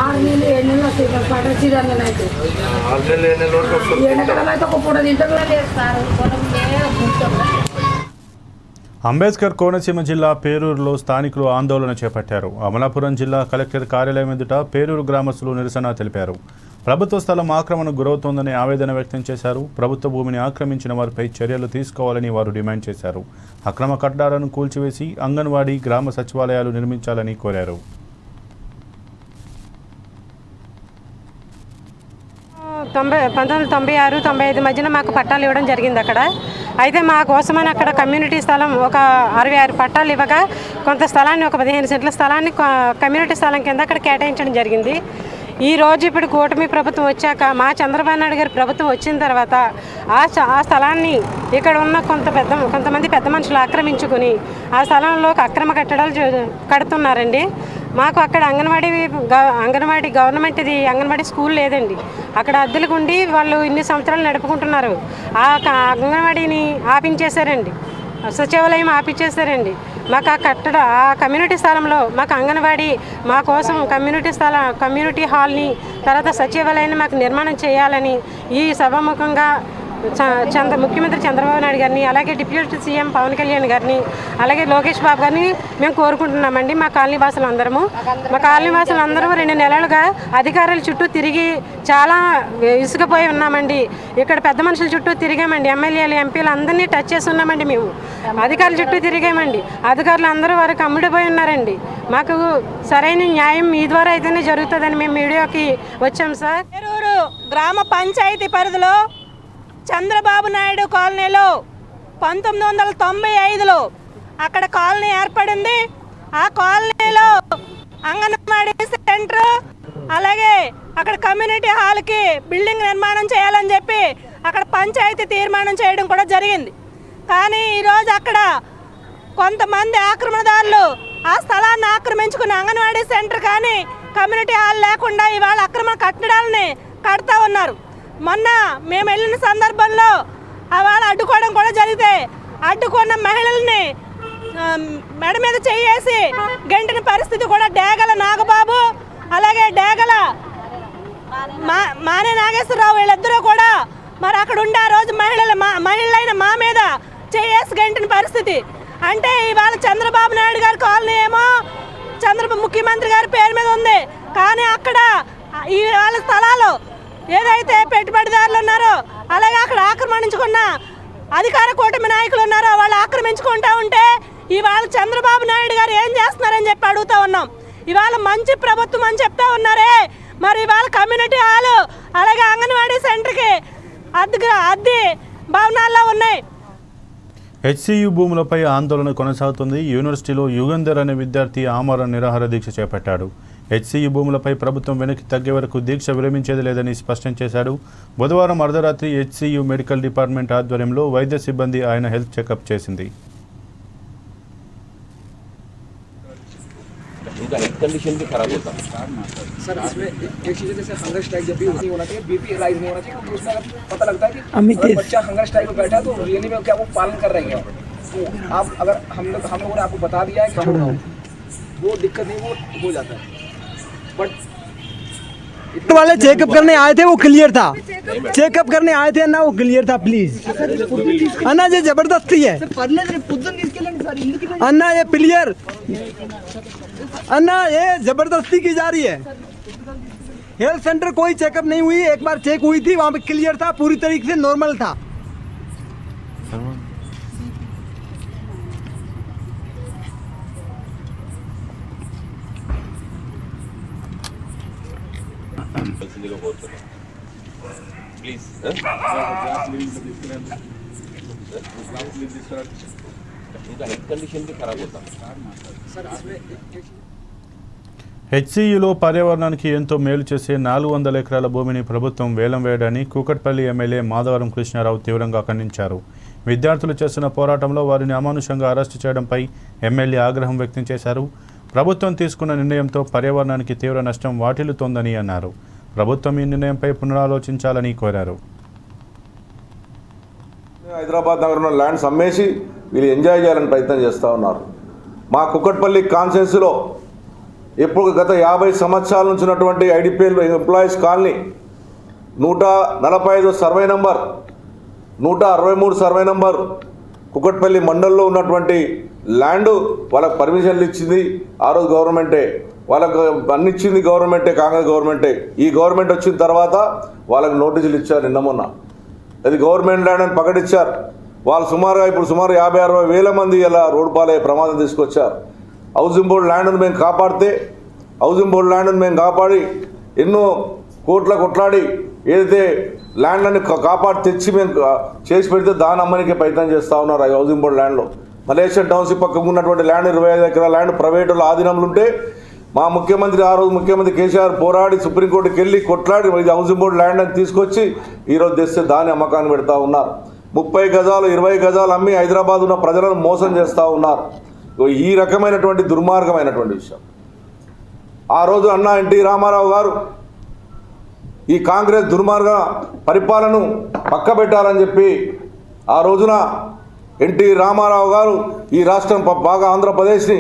6 నెలలు 6 నెలల వరకు వస్తుంది అంబేద్కర్ కోనసీమ జిల్లా పేరూరులో స్థానికులు ఆందోళన చేపట్టారు. అమలాపురం జిల్లా కలెక్టర్ కార్యాలయం ఎదుట పేరూరు గ్రామస్తులు నిరసన తెలిపారు. ప్రభుత్వ స్థలం ఆక్రమణకు గురవుతోందని ఆవేదన వ్యక్తం చేశారు. ప్రభుత్వ భూమిని ఆక్రమించిన వారిపై చర్యలు తీసుకోవాలని వారు డిమాండ్ చేశారు. అక్రమ కట్టడాలను కూల్చివేసి అంగన్వాడీ, గ్రామ సచివాలయాలు నిర్మించాలని కోరారు. 1996-95 మధ్యన మాకు పట్టాలు ఇవ్వడం జరిగింది అక్కడ. అయితే మా కోసమని అక్కడ కమ్యూనిటీ స్థలం ఒక 66 పట్టాలు ఇవ్వగా కొంత స్థలాన్ని ఒక 15 సెంట్ల స్థలాన్ని కమ్యూనిటీ స్థలం కింద అక్కడ కేటాయించడం జరిగింది. ఈ రోజు ఇప్పుడు కూటమి ప్రభుత్వం వచ్చాక మా చంద్రబాబు నాయుడు గారి ప్రభుత్వం వచ్చిన తర్వాత ఆ స్థలాన్ని ఇక్కడ ఉన్న కొంతమంది పెద్ద మనుషులు ఆక్రమించుకుని ఆ స్థలంలో అక్రమ కట్టడాలు కడుతున్నారండి. మాకు అక్కడ అంగన్వాడీ గవర్నమెంట్ది అంగన్వాడీ స్కూల్ లేదండి. అక్కడ అద్దెలకు ఉండి వాళ్ళు ఇన్ని సంవత్సరాలు నడుపుకుంటున్నారు. ఆ అంగన్వాడీని ఆపించేశారండి, సచివాలయం ఆపించేశారండి. మాకు ఆ కమ్యూనిటీ స్థలంలో మాకు అంగన్వాడీ మా కోసం కమ్యూనిటీ హాల్ని తర్వాత సచివాలయాన్ని మాకు నిర్మాణం చేయాలని ఈ సభాముఖంగా ముఖ్యమంత్రి చంద్రబాబు నాయుడు గారిని, అలాగే డిప్యూటీ సీఎం పవన్ కళ్యాణ్ గారిని, అలాగే లోకేష్ బాబు గారిని మేము కోరుకుంటున్నామండి. మా కాలనీ వాసులు అందరూ 2 నెలలుగా అధికారుల చుట్టూ తిరిగి చాలా ఇసుకపోయి ఉన్నామండి. ఇక్కడ పెద్ద మనుషుల చుట్టూ తిరిగామండి. ఎమ్మెల్యేలు, ఎంపీలు అందరినీ టచ్ చేసి ఉన్నామండి. మేము అధికారుల చుట్టూ తిరిగామండి. అధికారులు అందరూ వరకు అమ్ముడిపోయి ఉన్నారండి. మాకు సరైన న్యాయం మీ ద్వారా అయితేనే జరుగుతుందని మేము మీడియాకి వచ్చాం సార్. పేరూరు గ్రామ పంచాయతీ పరిధిలో చంద్రబాబు నాయుడు కాలనీలో 1995లో అక్కడ కాలనీ ఏర్పడింది. ఆ కాలనీలో అంగన్వాడీ సెంటర్, అలాగే అక్కడ కమ్యూనిటీ హాల్కి బిల్డింగ్ నిర్మాణం చేయాలని చెప్పి అక్కడ పంచాయతీ తీర్మానం చేయడం కూడా జరిగింది. కానీ ఈరోజు అక్కడ కొంతమంది ఆక్రమణదారులు ఆ స్థలాన్ని ఆక్రమించుకుని అంగన్వాడీ సెంటర్ కానీ కమ్యూనిటీ హాల్ లేకుండా ఇవాళ అక్రమ కట్టడాలని కడతా ఉన్నారు. మొన్న మేము వెళ్ళిన సందర్భంలో వాళ్ళు అడ్డుకోవడం కూడా జరిగితే అడ్డుకున్న మహిళల్ని మెడ మీద చేసి గంటిన పరిస్థితి కూడా డేగల నాగబాబు, అలాగే డేగల మానే నాగేశ్వరరావు వీళ్ళిద్దరూ కూడా మరి అక్కడ ఉండే ఆ రోజు మహిళలైన మా మీద చేసి గంటిన పరిస్థితి. అంటే ఇవాళ చంద్రబాబు నాయుడు గారి కాలనీ ఏమో ముఖ్యమంత్రి గారి పేరు మీద ఉంది, కానీ అక్కడ ఈ వాళ్ళ స్థలాలు ఏదైతే పెట్టుబడిదారులు ఉన్నారో, అలాగే అక్కడ ఆక్రమించుకున్న అధికార కూటమి నాయకులు ఉన్నారో వాళ్ళు ఆక్రమించుకుంటూ ఉంటే ఇవాళ చంద్రబాబు నాయుడు గారు ఏం చేస్తున్నారని చెప్పి అడుగుతూ ఉన్నాం. ఇవాళ మంచి ప్రభుత్వం అని చెప్తా ఉన్నారే, మరి ఇవాళ కమ్యూనిటీ హాలు అలాగే అంగన్వాడీ సెంటర్కి అద్దె భవనాల్లో ఉన్నాయి. హెచ్సియు భూములపై ఆందోళన కొనసాగుతుంది. యూనివర్సిటీలో యుగంధర్ అనే విద్యార్థి ఆమరణ నిరాహార దీక్ష చేపట్టాడు. హెచ్సియు భూములపై ప్రభుత్వం వెనక్కి తగ్గే వరకు దీక్ష విరమించేది లేదని స్పష్టం చేశాడు. బుధవారం అర్ధరాత్రి హెచ్సియు మెడికల్ డిపార్ట్మెంట్ ఆధ్వర్యంలో వైద్య సిబ్బంది ఆయన హెల్త్ చెకప్ చేసింది. उनका हेल्थ कंडीशन भी खराब होता है सर। इसमें एक चीज़ जैसे हंगर स्ट्राइक जब भी नहीं होना चाहिए, बीपी राइज नहीं होना चाहिए, क्योंकि उसमें अगर पता लगता है कि अगर बच्चा हंगर स्ट्राइक में बैठा है तो रियली में क्या वो पालन कर रहे हैं। तो आप अगर हम लोगों ने आपको बता दिया है कि वो दिक्कत नहीं, वो हो जाता है। बट वाले चेकअप करने आए थे वो क्लियर था, चेकअप करने आए थे ना वो क्लियर था। प्लीज अन्ना ये जबरदस्ती है अन्ना, ये क्लियर अन्ना, ये जबरदस्ती की जा रही है। हेल्थ सेंटर कोई चेकअप नहीं हुई, एक बार चेक हुई थी वहाँ पे क्लियर था, पूरी तरीके से नॉर्मल था। प्लीज इनका हेल्थ कंडीशन भी खराब होता है। హెచ్సియులో పర్యావరణానికి ఎంతో మేలు చేసే 400 ఎకరాల భూమిని ప్రభుత్వం వేలం వేయడాన్ని కూకట్పల్లి ఎమ్మెల్యే మాధవరం కృష్ణారావు తీవ్రంగా ఖండించారు. విద్యార్థులు చేస్తున్న పోరాటంలో వారిని అమానుషంగా అరెస్టు చేయడంపై ఎమ్మెల్యే ఆగ్రహం వ్యక్తం చేశారు. ప్రభుత్వం తీసుకున్న నిర్ణయంతో పర్యావరణానికి తీవ్ర నష్టం వాటిల్లుతోందని అన్నారు. ప్రభుత్వం ఈ నిర్ణయంపై పునరాలోచించాలని కోరారు. హైదరాబాద్ నగరంలో ల్యాండ్స్ అమ్మేసి వీళ్ళు ఎంజాయ్ చేయాలని ప్రయత్నం చేస్తూ ఉన్నారు. మా కుక్కట్పల్లి కాన్స్టిట్యున్సీలో ఎప్పుడు గత 50 సంవత్సరాల నుంచి ఉన్నటువంటి IDPL employees colony 145 survey number 163 survey number Kukatpally మండలంలో ఉన్నటువంటి ల్యాండ్ వాళ్ళకు పర్మిషన్లు ఇచ్చింది ఆ రోజు గవర్నమెంటే, వాళ్ళకు అన్ని ఇచ్చింది గవర్నమెంటే, కాంగ్రెస్ గవర్నమెంటే. ఈ గవర్నమెంట్ వచ్చిన తర్వాత వాళ్ళకు నోటీసులు ఇచ్చారు. నిన్న మొన్న అది గవర్నమెంట్ ల్యాండ్ అని ప్రకటించారు. వాళ్ళు సుమారు 50-60 వేల మంది ఇలా రోడ్డు పాలయ్యే ప్రమాదం తీసుకొచ్చారు. హౌసింగ్ బోర్డు ల్యాండ్ను మేము కాపాడితే కాపాడి ఎన్నో కొట్లాడి ఏదైతే ల్యాండ్లని కాపాడి తెచ్చి మేము చేసి పెడితే దాని అమ్మనికే ప్రయత్నం చేస్తూ ఉన్నారు. ఆ హౌసింగ్ బోర్డు ల్యాండ్లో మలేషియన్ టౌన్షిప్ పక్కకు ఉన్నటువంటి ల్యాండ్ 25 ఎకరాల ల్యాండ్ ప్రైవేటుల ఆధీనంలో ఉంటే మా ముఖ్యమంత్రి ఆ రోజు ముఖ్యమంత్రి కేసీఆర్ పోరాడి సుప్రీంకోర్టుకి వెళ్ళి కొట్లాడి ఇది హౌసింగ్ బోర్డు ల్యాండ్ అని తీసుకొచ్చి ఈరోజు తెస్తే దాన్ని అమ్మకాన్ని పెడతా ఉన్నారు. 30 గజాలు 20 గజాలు అమ్మి హైదరాబాద్ ఉన్న ప్రజలను మోసం చేస్తూ ఉన్నారు. ఈ రకమైనటువంటి దుర్మార్గమైనటువంటి విషయం. ఆ రోజు అన్న ఎన్టీ రామారావు గారు ఈ కాంగ్రెస్ దుర్మార్గ పరిపాలనను పక్కబెట్టాలని చెప్పి ఆ రోజున ఎన్టీ రామారావు గారు ఈ రాష్ట్రం బాగా ఆంధ్రప్రదేశ్ని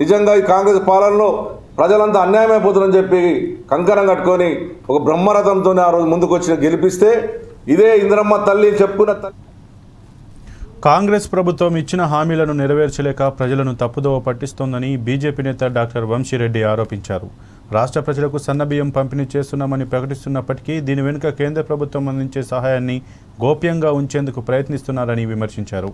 నిజంగా ఈ కాంగ్రెస్ పాలనలో ప్రజలంతా అన్యాయమైపోతుందని చెప్పి కంకణం కట్టుకొని ఒక బ్రహ్మరథంతో ఆ రోజు ముందుకు వచ్చి గెలిపిస్తే ఇదే ఇందిరమ్మ తల్లి చెప్పున కాంగ్రెస్ ప్రభుత్వం ఇచ్చిన హామీలను నెరవేర్చలేక ప్రజలను తప్పుదోవ పట్టిస్తోందని బీజేపీ నేత డాక్టర్ వంశీరెడ్డి ఆరోపించారు. రాష్ట్ర ప్రజలకు సన్నబియ్యం పంపిణీ చేస్తున్నామని ప్రకటిస్తున్నప్పటికీ దీని వెనుక కేంద్ర ప్రభుత్వం అందించే సహాయాన్ని గోప్యంగా ఉంచేందుకు ప్రయత్నిస్తున్నారని విమర్శించారు.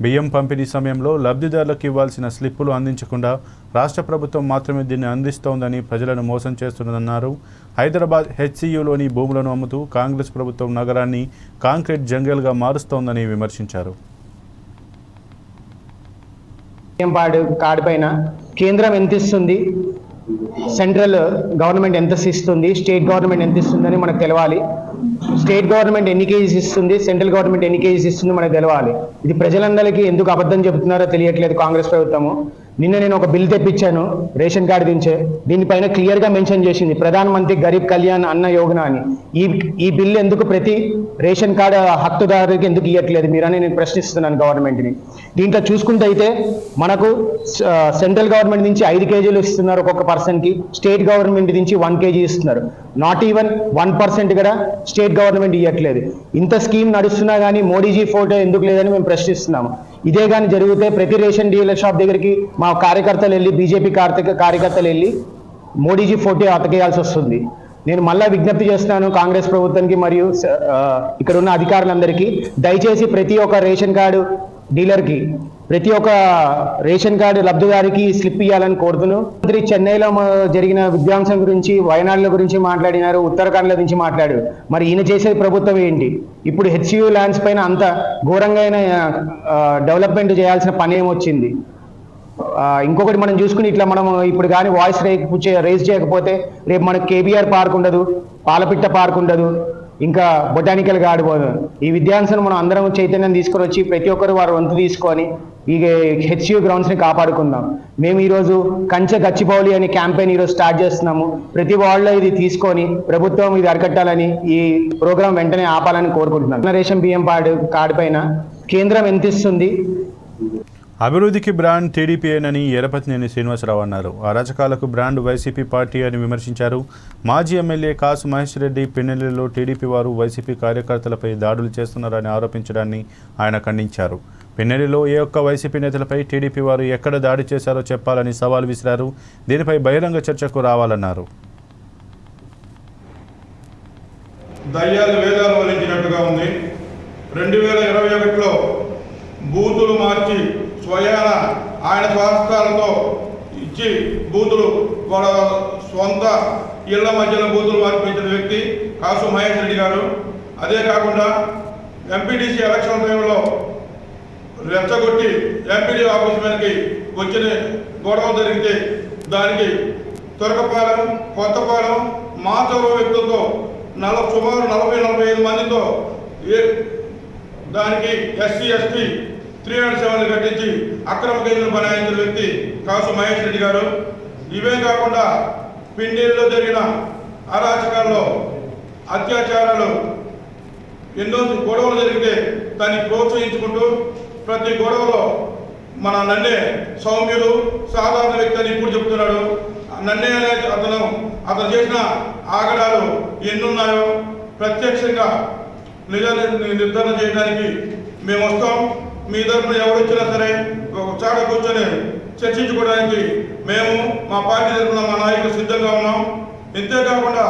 బియ్యం పంపిణీ సమయంలో లబ్ధిదారులకు ఇవ్వాల్సిన స్లిప్పులు అందించకుండా రాష్ట్ర ప్రభుత్వం మాత్రమే దీన్ని అందిస్తోందని ప్రజలను మోసం చేస్తున్నదన్నారు. హైదరాబాద్ హెచ్సియులోని భూములను అమ్ముతూ కాంగ్రెస్ ప్రభుత్వం నగరాన్ని కాంక్రీట్ జంగల్గా మారుస్తోందని విమర్శించారు. కార్డు పైన కేంద్రం ఎంత ఇస్తుంది, సెంట్రల్ గవర్నమెంట్ ఎంత ఇస్తుంది, స్టేట్ గవర్నమెంట్ ఎంత ఇస్తుందని మనకు తెలవాలి. స్టేట్ గవర్నమెంట్ ఎన్ని కేజీస్ ఇస్తుంది, సెంట్రల్ గవర్నమెంట్ ఎన్ని కేజీస్ ఇస్తుంది మనకు తెలవాలి. ఇది ప్రజలందరికీ ఎందుకు అబద్ధం చెబుతున్నారో తెలియట్లేదు కాంగ్రెస్ ప్రభుత్వము. నిన్న నేను ఒక బిల్ తెప్పించాను రేషన్ కార్డు దించే, దీనిపైన క్లియర్గా మెన్షన్ చేసింది ప్రధాన మంత్రి గరీబ్ కళ్యాణ్ అన్న యోజన అని. ఈ బిల్ ఎందుకు ప్రతి రేషన్ కార్డు హక్కుదారుకి ఎందుకు ఇవ్వట్లేదు మీరని నేను ప్రశ్నిస్తున్నాను గవర్నమెంట్ని. దీంట్లో చూసుకుంటే అయితే మనకు సెంట్రల్ గవర్నమెంట్ నుంచి 5 కేజీలు ఇస్తున్నారు ఒక్కొక్క పర్సన్కి, స్టేట్ గవర్నమెంట్ నుంచి 1 కేజీ ఇస్తున్నారు. నాట్ ఈవెన్ 1% కూడా స్టేట్ గవర్నమెంట్ ఇవ్వట్లేదు. ఇంత స్కీమ్ నడుస్తున్నా కానీ మోడీజీ ఫోటో ఎందుకు లేదని మేము ప్రశ్నిస్తున్నాము. ఇదే కానీ జరిగితే ప్రతి రేషన్ డీలర్ షాప్ దగ్గరికి మా కార్యకర్తలు వెళ్ళి, బీజేపీ కార్యకర్తలు వెళ్ళి మోడీజీ ఫోటో అతకేయాల్సి వస్తుంది. నేను మళ్ళా విజ్ఞప్తి చేస్తున్నాను కాంగ్రెస్ ప్రభుత్వానికి మరియు ఇక్కడ ఉన్న అధికారులందరికీ, దయచేసి ప్రతి ఒక్క రేషన్ కార్డు డీలర్కి, ప్రతి ఒక్క రేషన్ కార్డు లబ్ధిదారికి స్లిప్ ఇవ్వాలని కోరుతున్నాను. మంత్రి చెన్నైలో జరిగిన విధ్వంసం గురించి, వయనాడుల గురించి మాట్లాడినారు, ఉత్తరాఖండ్ల గురించి మాట్లాడారు. మరి ఈయన చేసే ప్రభుత్వం ఏంటి? ఇప్పుడు హెచ్సియు ల్యాండ్స్ పైన అంత ఘోరంగా డెవలప్మెంట్ చేయాల్సిన పని ఏమొచ్చింది? ఇంకొకటి మనం చూసుకుని ఇట్లా మనం ఇప్పుడు కానీ వాయిస్ రేజ్ చేయకపోతే రేపు మనకు కేబీఆర్ పార్క్ ఉండదు, పాలపిట్ట పార్క్ ఉండదు, ఇంకా బొటానికల్ గార్డెన్ పోదు. ఈ విద్యాంశను మనం అందరం చైతన్యం తీసుకొని వచ్చి ప్రతి ఒక్కరు వారు వంతు తీసుకొని ఈ హెచ్సియు గ్రౌండ్స్ని కాపాడుకుందాం. మేము ఈరోజు కంచె గచ్చిబౌలి అనే క్యాంపెయిన్ ఈరోజు స్టార్ట్ చేస్తున్నాము. ప్రతి వార్డులో ఇది తీసుకొని ప్రభుత్వం ఇది అరికట్టాలని, ఈ ప్రోగ్రాం వెంటనే ఆపాలని కోరుకుంటున్నాను. రేషన్ బియ్యం కార్డు పైన కేంద్రం ఎంత ఇస్తుంది? అభివృద్ధికి బ్రాండ్ టీడీపీయేనని ఎరపతినేని శ్రీనివాసరావు అన్నారు. అరాచకాలకు బ్రాండ్ వైసీపీ పార్టీ అని విమర్శించారు. మాజీ ఎమ్మెల్యే కాసు మహేష్ రెడ్డి పిన్నెల్లిలో టీడీపీ వారు వైసీపీ కార్యకర్తలపై దాడులు చేస్తున్నారని ఆరోపించడాన్ని ఆయన ఖండించారు. పిన్నెల్లిలో ఏ ఒక్క వైసీపీ నేతలపై టీడీపీ వారు ఎక్కడ దాడి చేశారో చెప్పాలని సవాల్ విసిరారు. దీనిపై బహిరంగ చర్చకు రావాలన్నారు. దయ్యాలు వేదాలు వలించినట్టుగా ఉంది. 2021లో బూతులు మార్చి స్వయాన ఆయన స్వహస్తాలతో ఇచ్చి బూతులు వాళ్ళ సొంత ఇళ్ల మధ్యలో బూతులు మార్పించిన వ్యక్తి కాసు మహేష్ రెడ్డి గారు. అదే కాకుండా ఎంపీటీసీ ఎలక్షన్ టైంలో రెచ్చగొట్టి ఎంపీడీ ఆఫీస్ మీదకి వచ్చిన గొడవ జరిగితే దానికి తురకపాలెం, కొత్తపాలెం, మాచవరం వ్యక్తులతో సుమారు 40-45 మందితో దానికి ఎస్సీ ఎస్టీ 307 కట్టించి అక్రమ కేసులు బనాయించిన వ్యక్తి కాసు మహేష్ రెడ్డి గారు. ఇవే కాకుండా పిండేరులో జరిగిన అరాచకాల్లో అత్యాచారాలు ఎన్నో గొడవలు జరిగితే దాన్ని ప్రోత్సహించుకుంటూ ప్రతి గొడవలో మన నన్నే సౌమ్యుడు సాధారణ వ్యక్తి అని ఇప్పుడు చెప్తున్నాడు. నన్నే అనే అతను చేసిన ఆగడాలు ఎన్నున్నాయో ప్రత్యక్షంగా నిర్ధారణ చేయడానికి మేము వస్తాం. మీ తరఫున ఎవరు వచ్చినా సరే ఒక చాట కూర్చొని చర్చించుకోవడానికి మేము మా పార్టీ తరఫున మా నాయకులు సిద్ధంగా ఉన్నాం. ఇంతేకాకుండా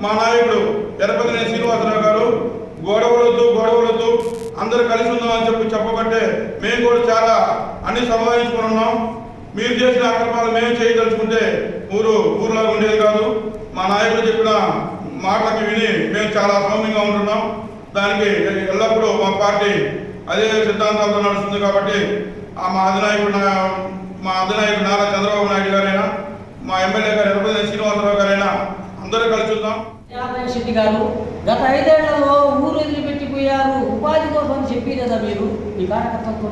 మా నాయకుడు ఎర్రపతినేని శ్రీనివాసరావు గారు గొడవలొద్దు అందరూ కలిసి ఉందామని చెప్పబట్టే మేము కూడా చాలా అన్ని సమావేశించుకుని ఉన్నాం. మీరు చేసిన అక్రమాలు మేము చేయదలుచుకుంటే ఊరులాగా ఉండేది కాదు. మా నాయకుడు చెప్పిన మాటలకి విని మేము చాలా సౌమ్యంగా ఉంటున్నాం. దానికి ఎల్లప్పుడూ మా పార్టీ అదే సిద్ధాంతాలతో నడుస్తుంది. కాబట్టి మా అధినాయకుడు నారా చంద్రబాబు నాయుడు గారైనా మా ఎమ్మెల్యే గారు ఎర్రపతినేని శ్రీనివాసరావు గారైనా అందరూ కలిసి ఉందాం. శెట్టి గారు గత 5 ఏళ్లలో ఊరు వదిలిపెట్టిపోయారు, ఉపాధి కోసం చెప్పి లేదా మీరు మీ కార్యకర్తలతో?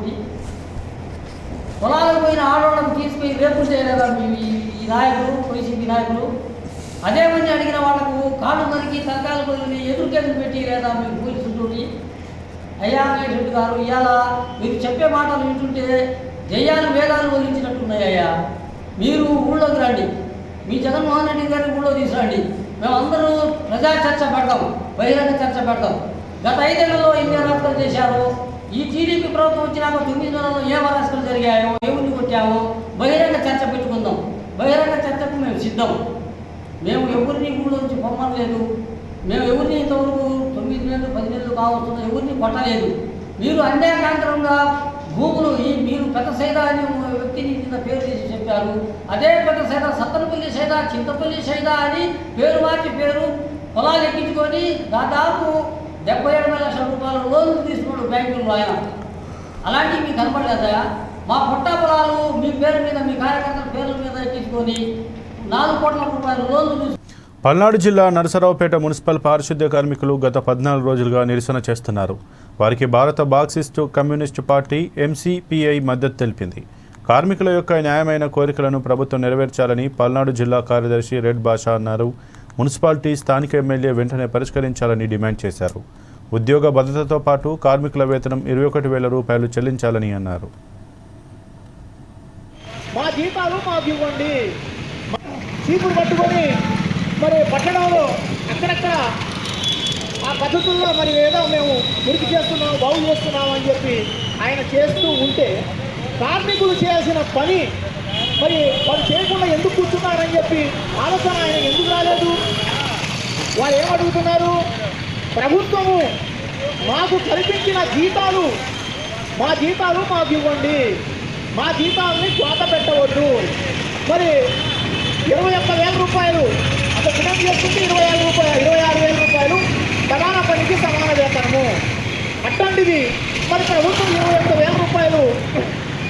పొలాలకు పోయిన ఆడవాళ్ళకు తీసుకుపోయి రేపులు చేయలేదా ఈ నాయకులు, వైసీపీ నాయకులు? అదే మంది అడిగిన వాళ్ళకు కాళ్ళు నరికి తగ్గాలు బదులు ఎదురు కేసులు పెట్టి లేదా మీకు పోలీసులు? అయ్యా శెట్టి గారు, ఇవాళ మీరు చెప్పే మాటలు వింటుంటే దెయ్యాలు వేదాలు వదిలించినట్టున్నాయ్యా. మీరు ఊళ్ళోకి రండి, మీ జగన్మోహన్ రెడ్డి గారిని ఊళ్ళో తీసుకురండి. మేమందరూ ప్రజా చర్చ పెడతాం, బహిరంగ చర్చ పెడతాం. గత 5 ఏళ్లలో ఎన్ని అరాచకాలు చేశారో, ఈ టీడీపీ ప్రభుత్వం వచ్చినాక 9 నెలల్లో ఏ అరాచకాలు జరిగాయో, ఎవరిని కొట్టామో బహిరంగ చర్చ పెట్టుకుందాం. బహిరంగ చర్చకు మేము సిద్ధం. మేము ఎవరిని ఊళ్ళో నుంచి పొమ్మలేదు. మేము ఎవరిని ఇంతవరకు 9 నెలలు 10 నెలలు కావస్తున్నా ఎవరిని కొట్టలేదు. మీరు అన్యాయకాంతరంగా భూములు మీరు పెద్ద సైదా అని వ్యక్తిని కింద పేరు తీసి చెప్పారు. అదే పెద్ద సైదా సత్తనపల్లి సైదా, చింతపల్లి సైదా అని పేరు మార్చి పొలాలు ఎక్కించుకొని దాదాపు 77 లక్షల రూపాయల లోన్లు తీసుకున్నాడు బ్యాంకులు ఆయన. అలాంటివి మీకు కనపడలేదా? మా పొట్టా పొలాలు మీ పేరు మీద, మీ కార్యకర్తల పేర్ల మీద ఎక్కించుకొని 4 కోట్ల రూపాయల లోన్లు తీసుకు. పల్నాడు జిల్లా నరసరావుపేట మున్సిపల్ పారిశుద్ధ్య కార్మికులు గత 14 రోజులుగా నిరసన చేస్తున్నారు. వారికి భారత మార్క్సిస్టు కమ్యూనిస్టు పార్టీ MCPI మద్దతు తెలిపింది. కార్మికుల యొక్క న్యాయమైన కోరికలను ప్రభుత్వం నెరవేర్చాలని పల్నాడు జిల్లా కార్యదర్శి రెడ్ బాషా అన్నారు. మున్సిపాలిటీ స్థానిక ఎమ్మెల్యే వెంటనే పరిష్కరించాలని డిమాండ్ చేశారు. ఉద్యోగ భద్రతతో పాటు కార్మికుల వేతనం 21,000 రూపాయలు చెల్లించాలని అన్నారు. మా జీతాలు మాకు ఇవ్వండి. చీపురు పట్టుకొని మరి పట్టణంలో అక్కడక్కడ ఆ పద్ధతుల్లో మరి ఏదో మేము మురికి చేస్తున్నాం, బాగు చేస్తున్నాం అని చెప్పి ఆయన చేస్తూ ఉంటే కార్మికులు చేయాల్సిన పని మరి వాళ్ళు చేయకుండా ఎందుకు కూర్చున్నారని చెప్పి ఆలోచన ఆయన ఎందుకు రాలేదు? వాళ్ళు ఏమడుగుతున్నారు? ప్రభుత్వము మాకు కల్పించిన జీతాలు, మా జీతాలు మాకు ఇవ్వండి, మా జీతాలని కోత పెట్టవద్దు. మరి 21,000 రూపాయలు అంత దినం చేస్తుంటే 26,000 రూపాయలు సమాన పనికి సమాన వేతనము. అట్లాంటిది మరి ప్రభుత్వం 21,000 రూపాయలు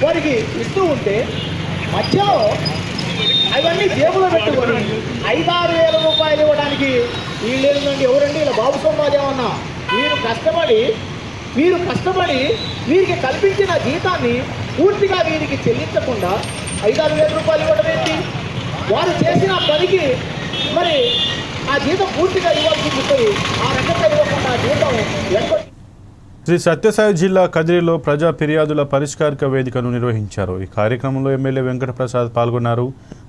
వారికి ఇస్తూ ఉంటే మధ్యలో అవన్నీ జేబులో పెట్టుకొని 5,000-6,000 రూపాయలు ఇవ్వడానికి వీళ్ళేందండి? ఎవరండి ఇలా బాబు సోమాజ్ ఏమన్నా? మీరు కష్టపడి వీరికి కల్పించిన జీతాన్ని పూర్తిగా వీరికి చెల్లించకుండా 5,000-6,000 రూపాయలు ఇవ్వడం ఏంటి? వారు చేసిన పనికి మరి ఆ జీతం పూర్తిగా ఇవ్వాల్సి ఉంటుంది. ఆ రకంగా ఇవ్వకుండా జీతం ఎక్కడి. శ్రీ సత్యసాయి జిల్లా కదిరిలో ప్రజా ఫిర్యాదుల పరిష్కారిక వేదికను నిర్వహించారు. ఈ కార్యక్రమంలో ఎమ్మెల్యే వెంకటప్రసాద్ పాల్గొన్నారు.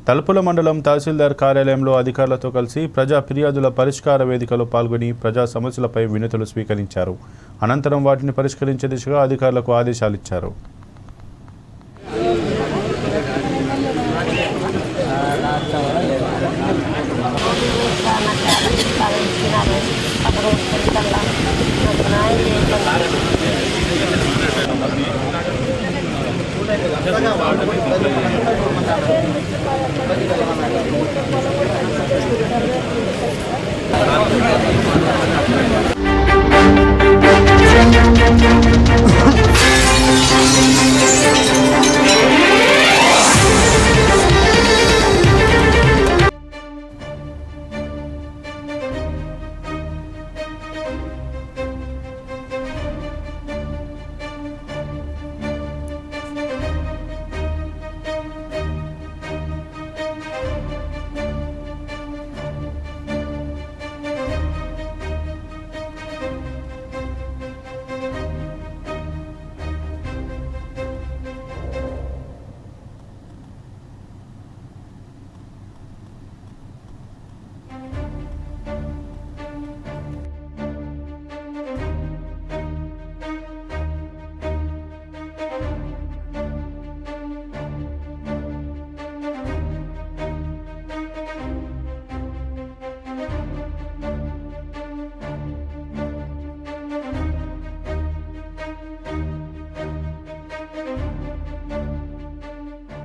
తలుపుల మండలం తహసీల్దార్ కార్యాలయంలో అధికారులతో కలిసి ప్రజా ఫిర్యాదుల పరిష్కార వేదికలో పాల్గొని ప్రజా సమస్యలపై వినతులు స్వీకరించారు. అనంతరం వాటిని పరిష్కరించే దిశగా అధికారులకు ఆదేశాలు ఇచ్చారు.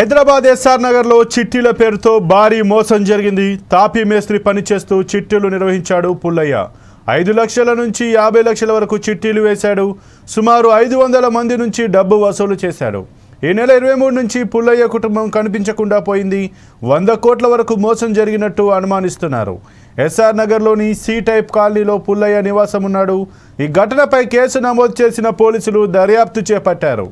హైదరాబాద్ ఎస్ఆర్ నగర్లో చిట్టీల పేరుతో భారీ మోసం జరిగింది. తాపీ మేస్త్రి పనిచేస్తూ చిట్టీలు నిర్వహించాడు పుల్లయ్య. 5 లక్షల నుంచి 50 లక్షల వరకు చిట్టీలు వేశాడు. సుమారు 500 మంది నుంచి డబ్బు వసూలు చేశాడు. ఈ నెల 23 నుంచి పుల్లయ్య కుటుంబం కనిపించకుండా పోయింది. 100 కోట్ల వరకు మోసం జరిగినట్టు అనుమానిస్తున్నారు. ఎస్ఆర్ నగర్లోని సి టైప్ కాలనీలో పుల్లయ్య నివాసం ఉన్నాడు. ఈ ఘటనపై కేసు నమోదు చేసిన పోలీసులు దర్యాప్తు చేపట్టారు.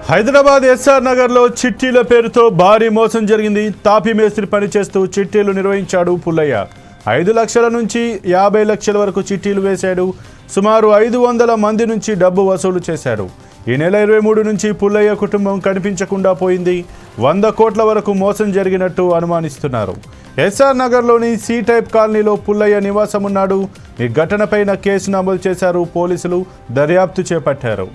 హైదరాబాద్ ఎస్ఆర్ నగర్లో చిట్టీల పేరుతో భారీ మోసం జరిగింది. తాపీ మేస్త్రి పనిచేస్తూ చిట్టీలు నిర్వహించాడు పుల్లయ్య. 5 లక్షల నుంచి 50 లక్షల వరకు చిట్టీలు వేశాడు. సుమారు 500 మంది నుంచి డబ్బు వసూలు చేశాడు. ఈ నెల 23 నుంచి పుల్లయ్య కుటుంబం కనిపించకుండా పోయింది. 100 కోట్ల వరకు మోసం జరిగినట్టు అనుమానిస్తున్నారు. ఎస్ఆర్ నగర్లోని సి టైప్ కాలనీలో పుల్లయ్య నివాసం ఉన్నాడు. ఈ ఘటనపైన కేసు నమోదు చేశారు పోలీసులు. దర్యాప్తు చేపట్టారు.